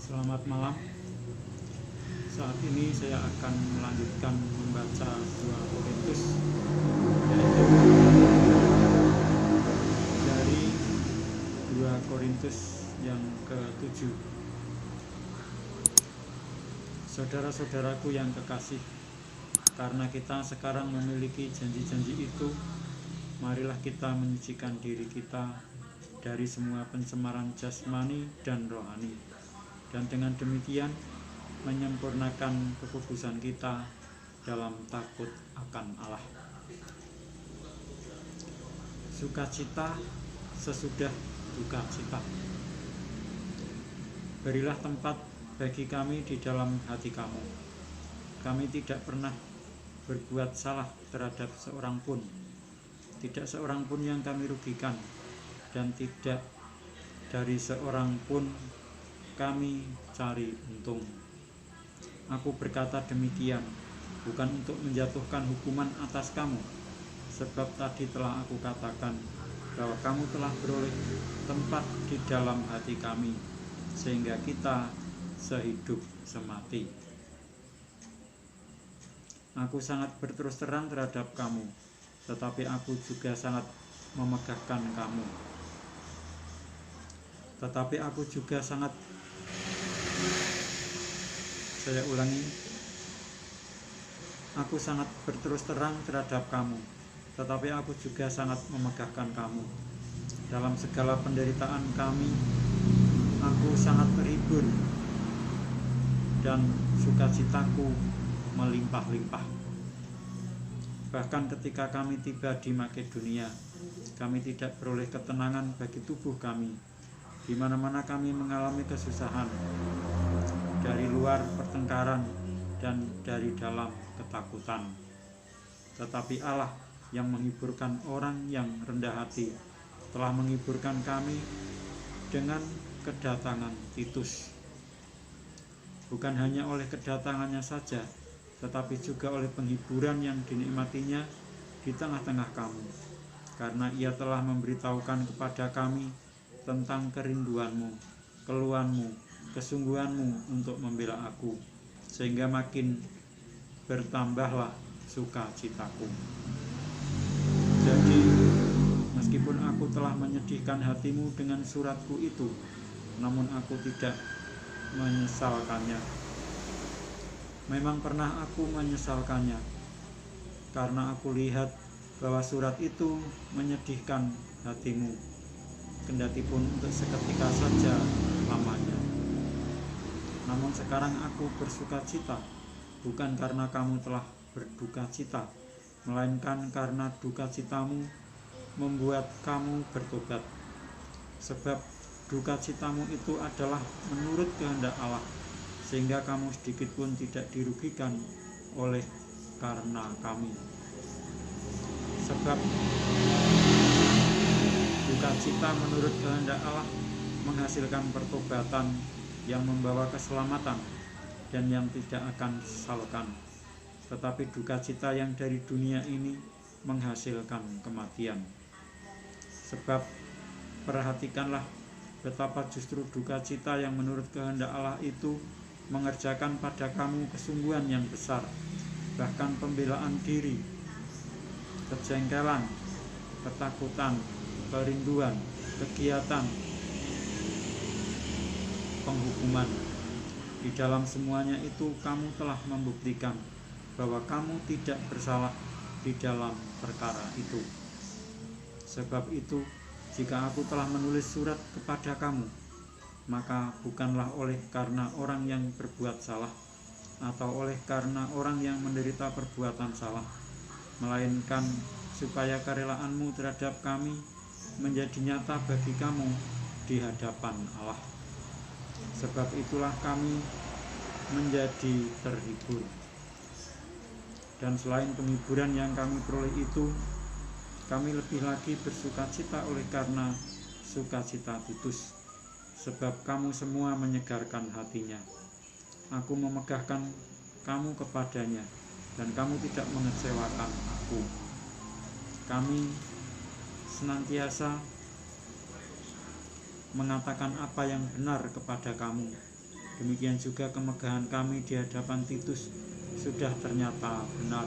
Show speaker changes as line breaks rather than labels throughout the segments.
Selamat malam. Saat ini saya akan melanjutkan membaca 2 Korintus, yaitu dari 2 Korintus yang ke-7. Saudara-saudaraku yang kekasih, karena kita sekarang memiliki janji-janji itu, marilah kita menyucikan diri kita dari semua pencemaran jasmani dan rohani, dan dengan demikian menyempurnakan kekudusan kita dalam takut akan Allah. Sukacita sesudah duka cita. Berilah tempat bagi kami di dalam hati kamu. Kami tidak pernah berbuat salah terhadap seorang pun, tidak seorang pun yang kami rugikan, dan tidak dari seorang pun kami cari untung. Aku berkata demikian bukan untuk menjatuhkan hukuman atas kamu, sebab tadi telah aku katakan bahwa kamu telah beroleh tempat di dalam hati kami, sehingga kita sehidup semati. Aku sangat berterus terang terhadap kamu, tetapi aku juga sangat memegahkan kamu. Aku sangat berterus terang terhadap kamu, tetapi aku juga sangat memegahkan kamu. Dalam segala penderitaan kami, aku sangat terhibur, dan sukacitaku melimpah-limpah. Bahkan ketika kami tiba di Makedonia, kami tidak beroleh ketenangan bagi tubuh kami. Di mana-mana kami mengalami kesusahan, dari luar pertengkaran dan dari dalam ketakutan. Tetapi Allah yang menghiburkan orang yang rendah hati telah menghiburkan kami dengan kedatangan Titus. Bukan hanya oleh kedatangannya saja, tetapi juga oleh penghiburan yang dinikmatinya di tengah-tengah kamu, karena ia telah memberitahukan kepada kami tentang kerinduanmu, keluhanmu, kesungguhanmu untuk membela aku, sehingga makin bertambahlah sukacitaku. Jadi, meskipun aku telah menyedihkan hatimu dengan suratku itu, namun aku tidak menyesalkannya. Memang pernah aku menyesalkannya, karena aku lihat bahwa surat itu menyedihkan hatimu, kendatipun untuk seketika saja lamanya. Namun sekarang aku bersuka cita, bukan karena kamu telah berduka cita, melainkan karena duka citamu membuat kamu bertobat. Sebab duka citamu itu adalah menurut kehendak Allah, sehingga kamu sedikit pun tidak dirugikan oleh karena kami. Sebab duka cita menurut kehendak Allah menghasilkan pertobatan yang membawa keselamatan dan yang tidak akan sesalkan. Tetapi duka cita yang dari dunia ini menghasilkan kematian. Sebab perhatikanlah betapa justru duka cita yang menurut kehendak Allah itu mengerjakan pada kamu kesungguhan yang besar, bahkan pembelaan diri, kejengkelan, ketakutan, kerinduan, kegiatan, penghukuman. Di dalam semuanya itu kamu telah membuktikan bahwa kamu tidak bersalah di dalam perkara itu. Sebab itu, jika aku telah menulis surat kepada kamu, maka bukanlah oleh karena orang yang berbuat salah atau oleh karena orang yang menderita perbuatan salah, melainkan supaya kerelaanmu terhadap kami menjadi nyata bagi kamu di hadapan Allah. Sebab itulah kami menjadi terhibur. Dan selain penghiburan yang kami peroleh itu, kami lebih lagi bersukacita oleh karena sukacita Titus, sebab kamu semua menyegarkan hatinya. Aku memegahkan kamu kepadanya, dan kamu tidak mengecewakan aku. Kami senantiasa mengatakan apa yang benar kepada kamu, Demikian juga kemegahan kami di hadapan Titus sudah ternyata benar,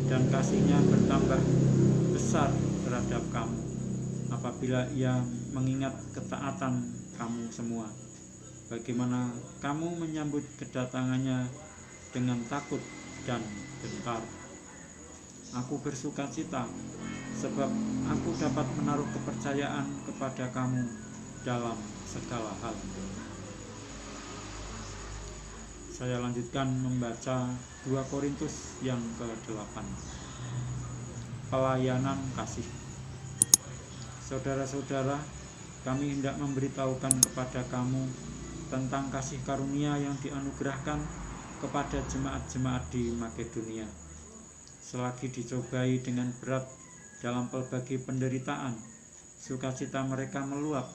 dan kasihnya bertambah besar terhadap kamu apabila ia mengingat ketaatan kamu semua, bagaimana kamu menyambut kedatangannya dengan takut dan gentar. Aku bersuka cita sebab aku dapat menaruh kepercayaan kepada kamu dalam segala hal. Saya lanjutkan membaca 2 Korintus yang ke-8. Pelayanan kasih. Saudara-saudara, kami hendak memberitahukan kepada kamu tentang kasih karunia yang dianugerahkan kepada jemaat-jemaat di Makedonia. Selagi dicobai dengan berat dalam pelbagai penderitaan, sukacita mereka meluap,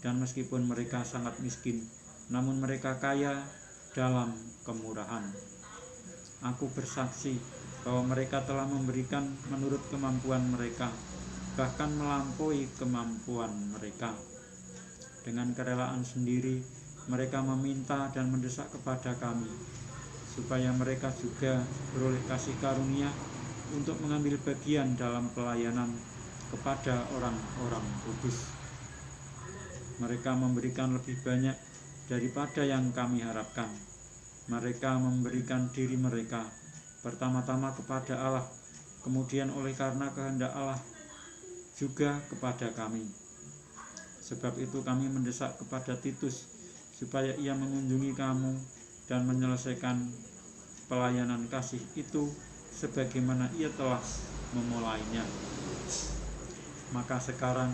dan meskipun mereka sangat miskin, namun mereka kaya dalam kemurahan. Aku bersaksi bahwa mereka telah memberikan menurut kemampuan mereka, bahkan melampaui kemampuan mereka. Dengan kerelaan sendiri, mereka meminta dan mendesak kepada kami, supaya mereka juga beroleh kasih karunia untuk mengambil bagian dalam pelayanan kepada orang-orang kudus. Mereka memberikan lebih banyak daripada yang kami harapkan. Mereka memberikan diri mereka pertama-tama kepada Allah, kemudian oleh karena kehendak Allah juga kepada kami. Sebab itu kami mendesak kepada Titus supaya ia mengunjungi kamu dan menyelesaikan pelayanan kasih itu sebagaimana ia telah memulainya. Maka sekarang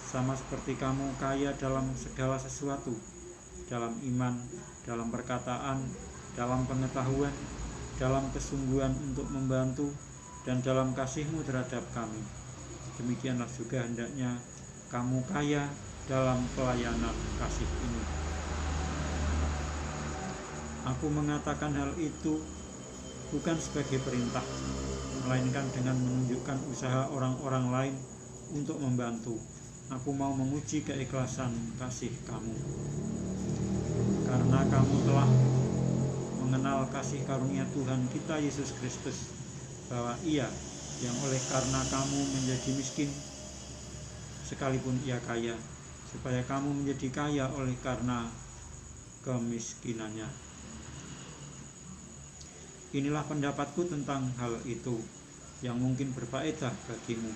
sama seperti kamu kaya dalam segala sesuatu, dalam iman, dalam perkataan, dalam pengetahuan, dalam kesungguhan untuk membantu, dan dalam kasihmu terhadap kami, demikianlah juga hendaknya kamu kaya dalam pelayanan kasih ini. Aku mengatakan hal itu bukan sebagai perintah, melainkan dengan menunjukkan usaha orang-orang lain untuk membantu. Aku mau menguji keikhlasan kasih kamu, karena kamu telah mengenal kasih karunia Tuhan kita Yesus Kristus, bahwa Ia yang oleh karena kamu menjadi miskin, sekalipun Ia kaya, supaya kamu menjadi kaya oleh karena kemiskinannya. Inilah pendapatku tentang hal itu, yang mungkin berfaedah bagimu.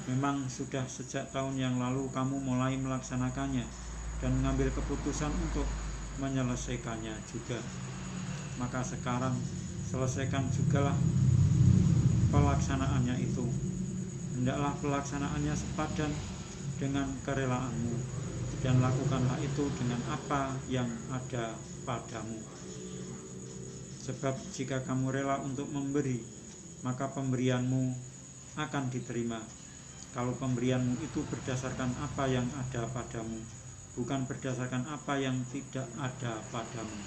Memang sudah sejak tahun yang lalu kamu mulai melaksanakannya dan mengambil keputusan untuk menyelesaikannya juga. Maka sekarang selesaikan jugalah pelaksanaannya itu. Hendaklah pelaksanaannya sepadan dengan kerelaanmu, dan lakukanlah itu dengan apa yang ada padamu. Sebab jika kamu rela untuk memberi, maka pemberianmu akan diterima. Kalau pemberianmu itu berdasarkan apa yang ada padamu, bukan berdasarkan apa yang tidak ada padamu.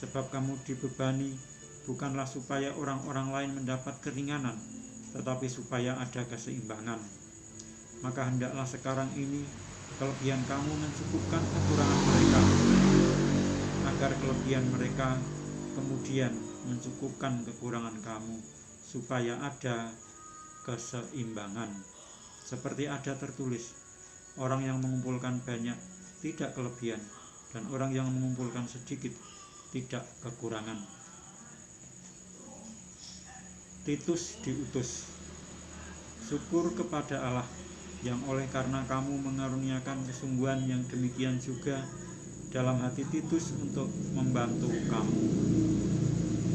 Sebab kamu dibebani bukanlah supaya orang-orang lain mendapat keringanan, tetapi supaya ada keseimbangan. Maka hendaklah sekarang ini kelebihan kamu mencukupkan kekurangan mereka, agar kelebihan mereka kemudian mencukupkan kekurangan kamu, supaya ada keseimbangan. Seperti ada tertulis, orang yang mengumpulkan banyak tidak kelebihan, dan orang yang mengumpulkan sedikit tidak kekurangan. Titus diutus. Syukur kepada Allah yang oleh karena kamu mengaruniakan kesungguhan yang demikian juga dalam hati Titus untuk membantu kamu.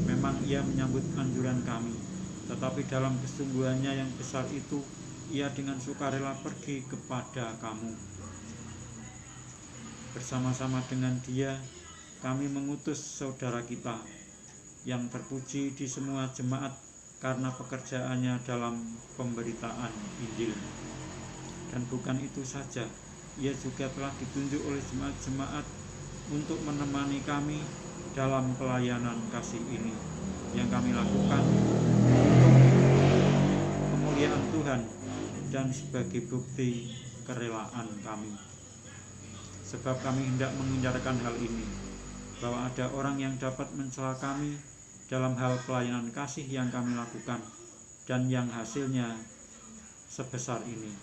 Memang ia menyambut anjuran kami, tetapi dalam kesungguhannya yang besar itu, ia dengan sukarela pergi kepada kamu. Bersama-sama dengan dia, kami mengutus saudara kita yang terpuji di semua jemaat karena pekerjaannya dalam pemberitaan Injil. Dan bukan itu saja, ia juga telah ditunjuk oleh jemaat-jemaat untuk menemani kami dalam pelayanan kasih ini yang kami lakukan untuk kemuliaan Tuhan dan sebagai bukti kerelaan kami. sebab kami hendak mengincarkan hal ini, bahwa ada orang yang dapat mencela kami dalam hal pelayanan kasih yang kami lakukan, dan yang hasilnya sebesar ini,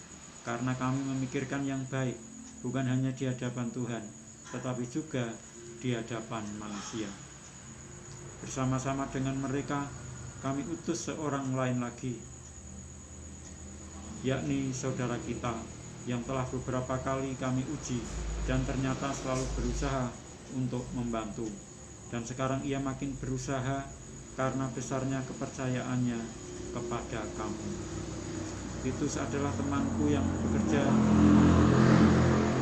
karena kami memikirkan yang baik, bukan hanya di hadapan Tuhan, tetapi juga di hadapan manusia. Bersama-sama dengan mereka, kami utus seorang lain lagi, yakni saudara kita, yang telah beberapa kali kami uji dan ternyata selalu berusaha untuk membantu. Dan sekarang ia makin berusaha karena besarnya kepercayaannya kepada kamu. Titus adalah temanku yang bekerja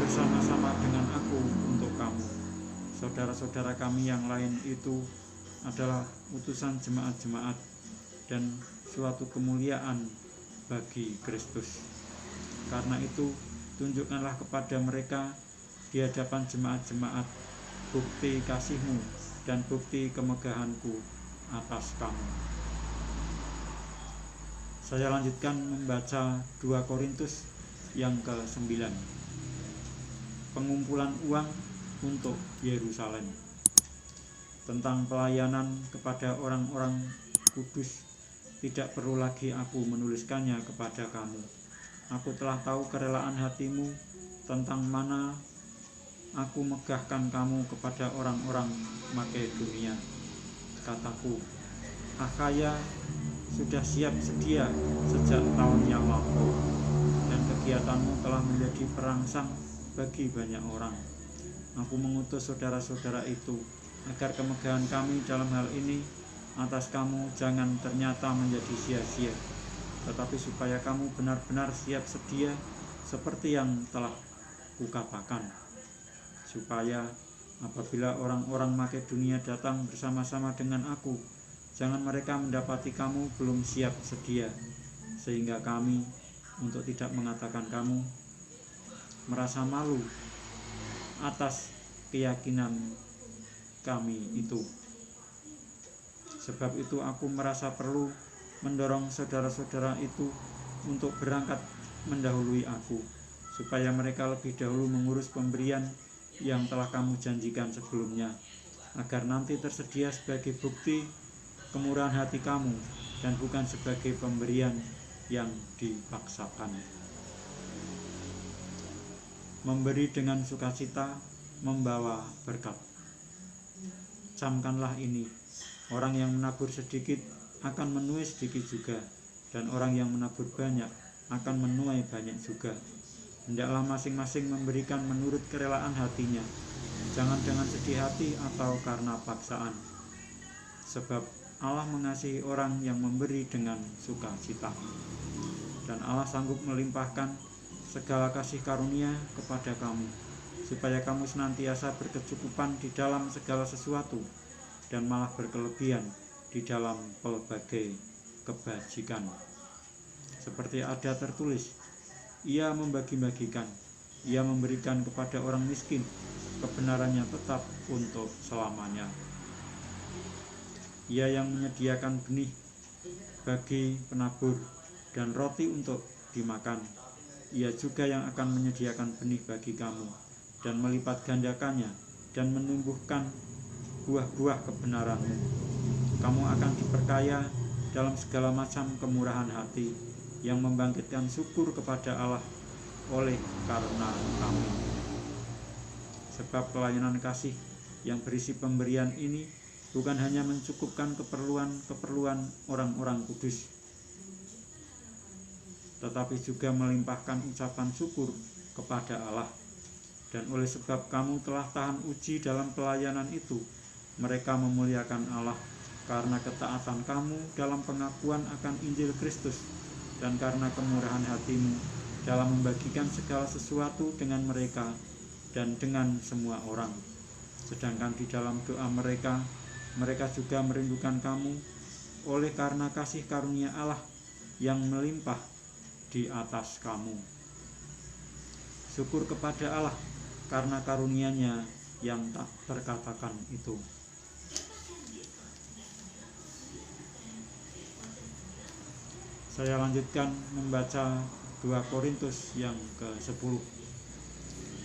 bersama-sama dengan aku untuk kamu. Saudara-saudara kami yang lain itu adalah utusan jemaat-jemaat dan suatu kemuliaan bagi Kristus. Karena itu, tunjukkanlah kepada mereka di hadapan jemaat-jemaat bukti kasih-Mu dan bukti kemegahan-Ku atas kamu. Saya lanjutkan membaca 2 Korintus yang ke-9. Pengumpulan uang untuk Yerusalem. Tentang pelayanan kepada orang-orang kudus, tidak perlu lagi aku menuliskannya kepada kamu. Aku telah tahu kerelaan hatimu, tentang mana aku megahkan kamu kepada orang-orang Makedonia. Kataku, Akhaya sudah siap sedia sejak tahun yang lampau, dan kegiatanmu telah menjadi perangsang bagi banyak orang. Aku mengutus saudara-saudara itu, agar kemegahan kami dalam hal ini atas kamu jangan ternyata menjadi sia-sia, tetapi supaya kamu benar-benar siap sedia seperti yang telah kukatakan, supaya apabila orang-orang Makedonia datang bersama-sama dengan aku, jangan mereka mendapati kamu belum siap sedia, sehingga kami untuk tidak mengatakan kamu merasa malu atas keyakinan kami itu. Sebab itu aku merasa perlu mendorong saudara-saudara itu untuk berangkat mendahului aku, supaya mereka lebih dahulu mengurus pemberian yang telah kamu janjikan sebelumnya, agar nanti tersedia sebagai bukti kemurahan hati kamu dan bukan sebagai pemberian yang dipaksakan. Memberi dengan sukacita membawa berkat. Camkanlah ini, orang yang menabur sedikit akan menuai sedikit juga, dan orang yang menabur banyak akan menuai banyak juga. Hendaklah masing-masing memberikan menurut kerelaan hatinya, jangan dengan sedih hati atau karena paksaan, sebab Allah mengasihi orang yang memberi dengan sukacita. Dan Allah sanggup melimpahkan segala kasih karunia kepada kamu, supaya kamu senantiasa berkecukupan di dalam segala sesuatu, dan malah berkelebihan di dalam pelbagai kebajikan. Seperti ada tertulis, ia membagi-bagikan, ia memberikan kepada orang miskin, kebenarannya tetap untuk selamanya. Ia yang menyediakan benih bagi penabur dan roti untuk dimakan, ia juga yang akan menyediakan benih bagi kamu dan melipat gandakannya dan menumbuhkan buah-buah kebenaranmu. Kamu akan diperkaya dalam segala macam kemurahan hati yang membangkitkan syukur kepada Allah oleh karena kami. Sebab pelayanan kasih yang berisi pemberian ini bukan hanya mencukupkan keperluan orang-orang kudus, tetapi juga melimpahkan ucapan syukur kepada Allah. Dan oleh sebab kamu telah tahan uji dalam pelayanan itu, mereka memuliakan Allah karena ketaatan kamu dalam pengakuan akan Injil Kristus, dan karena kemurahan hatimu dalam membagikan segala sesuatu dengan mereka dan dengan semua orang. Sedangkan di dalam doa mereka juga merindukan kamu oleh karena kasih karunia Allah yang melimpah di atas kamu. Syukur kepada Allah karena karunia-Nya yang tak terkatakan itu. Saya lanjutkan membaca 2 Korintus yang ke-10.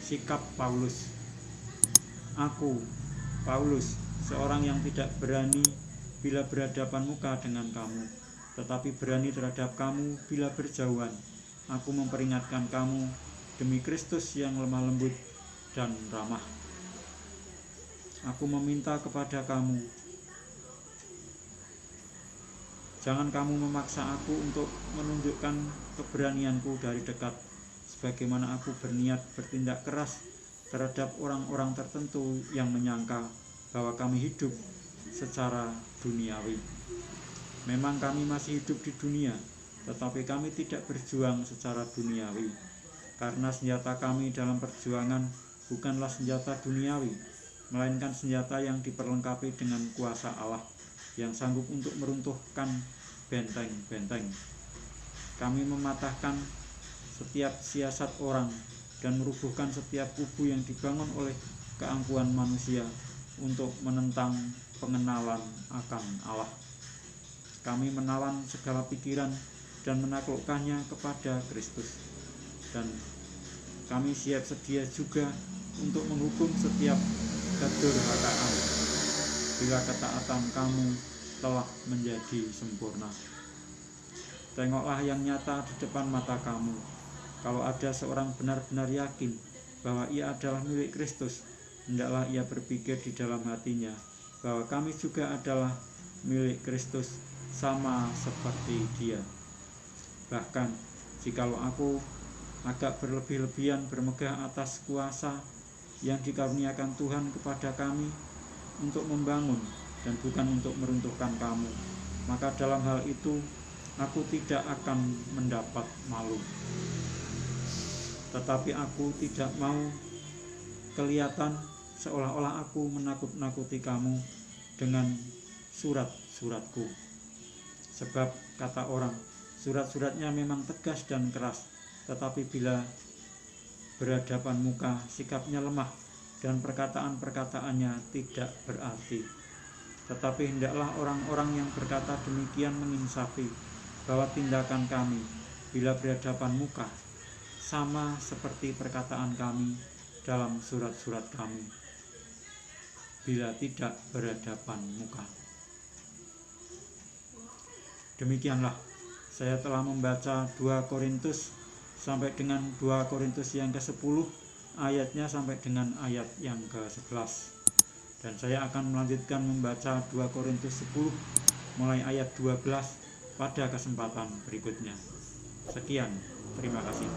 sikap Paulus. Aku, Paulus, seorang yang tidak berani bila berhadapan muka dengan kamu, tetapi berani terhadap kamu bila berjauhan. Aku memperingatkan kamu demi Kristus yang lemah lembut dan ramah. Aku meminta kepada kamu, jangan kamu memaksa aku untuk menunjukkan keberanianku dari dekat, sebagaimana aku berniat bertindak keras terhadap orang-orang tertentu yang menyangka bahwa kami hidup secara duniawi. Memang kami masih hidup di dunia, tetapi kami tidak berjuang secara duniawi, karena senjata kami dalam perjuangan bukanlah senjata duniawi, melainkan senjata yang diperlengkapi dengan kuasa Allah yang sanggup untuk meruntuhkan benteng-benteng. Kami mematahkan setiap siasat orang dan merubuhkan setiap kubu yang dibangun oleh keangkuhan manusia untuk menentang pengenalan akan Allah. Kami menawan segala pikiran dan menaklukkannya kepada Kristus, dan kami siap sedia juga untuk menghukum setiap kedurhakaan bila ketaatan kamu telah menjadi sempurna. Tengoklah yang nyata di depan mata kamu. Kalau ada seorang benar-benar yakin bahwa ia adalah milik Kristus, hendaklah ia berpikir di dalam hatinya bahwa kami juga adalah milik Kristus sama seperti dia. Bahkan jikalau aku agak berlebih-lebihan bermegah atas kuasa yang dikaruniakan Tuhan kepada kami untuk membangun dan bukan untuk meruntuhkan kamu, maka dalam hal itu aku tidak akan mendapat malu. Tetapi aku tidak mau kelihatan seolah-olah aku menakut-nakuti kamu dengan surat-suratku. Sebab kata orang, surat-suratnya memang tegas dan keras, tetapi bila berhadapan muka sikapnya lemah dan perkataan-perkataannya tidak berarti. Tetapi hendaklah orang-orang yang berkata demikian menginsafi bahwa tindakan kami bila berhadapan muka sama seperti perkataan kami dalam surat-surat kami bila tidak berhadapan muka. Demikianlah saya telah membaca 2 Korintus sampai dengan 2 Korintus yang ke-10 ayatnya sampai dengan ayat yang ke-11, dan saya akan melanjutkan membaca 2 Korintus 10 mulai ayat 12 pada kesempatan berikutnya. Sekian, terima kasih.